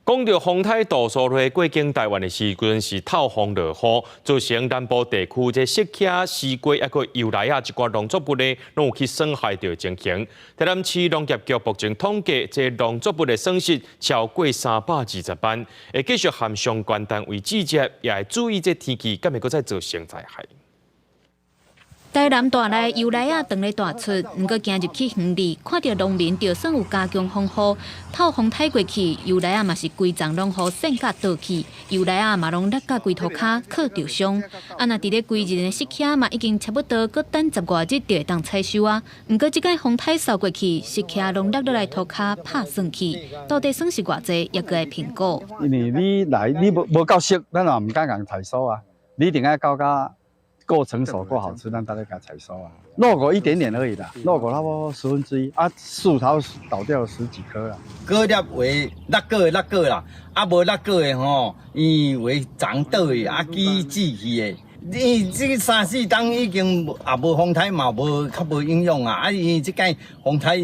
讲到风台杜苏芮过境台湾的时阵是透风落雨，造成南部地区这石屉、西瓜还个油来一寡农作物呢，拢有去损害到情形。台南市农业局目前统计，这农作物的损失超过320万，会继续和相关单位指接，也会注意这天气敢会搁再造成灾害。台南大内油来啊，长咧大出，毋过行入去园里，看到农民就算有加强风雨，透风太过去，油来啊嘛是规丛拢互渗甲倒去，油来啊嘛拢落甲规涂骹靠着伤。啊，那伫咧规日的石屉嘛已经差不多，搁等10外日就会当采收啊。毋过即摆风台扫过去，石屉拢落落来涂骹拍算去，到底损失偌济，也个会评估。因为你来你无够熟，咱也毋敢共采收啊，你一定要到甲。够成熟、够好吃，让大家给它采收啊。落果一点点而已啦，落果差不多1/10啊，树头倒掉10几棵啊。果粒为落果啦，啊无落果的吼，伊为长倒的，啊枝枝去的。伊这3、4冬已经也无风台嘛，无较无影响啊。啊，伊这间风台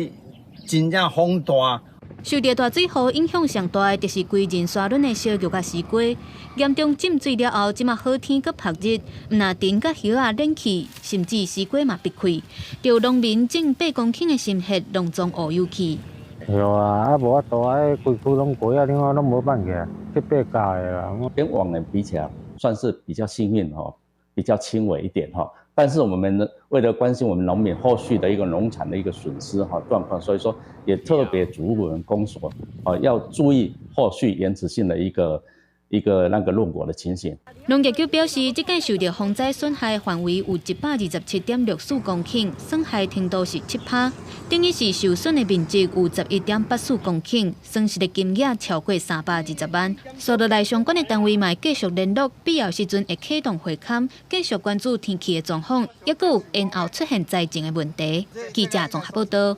真正风大。受到大水雨影响上大的，就是规人沙轮的小玉甲西瓜，严重浸水了后，即马好天搁晒日，那田甲叶啊冷去，甚至西瓜嘛闭开，就农民种8公顷的心血拢总乌有去。有啊，啊无法度啊，规区拢过啊，另外拢无办起来，去八价的啦。跟往年比起来，算是比较幸运哈，比较轻微一点哈。但是我们为了关心我们农民后续的一个农产的一个损失哈状况，所以说也特别嘱咐我们公所要注意后续延迟性的一个那个论果的情形。农业局表示，即届受到风灾损害范围有127.64公顷，损害程度是7%，等于是受损的面积有11.84公顷，损失的金额超过320万。所落来相关的单位嘛继续联络，必要时阵会启动会勘，继续关注天气的状况，抑佫有延后出现灾情的问题。记者综合报道。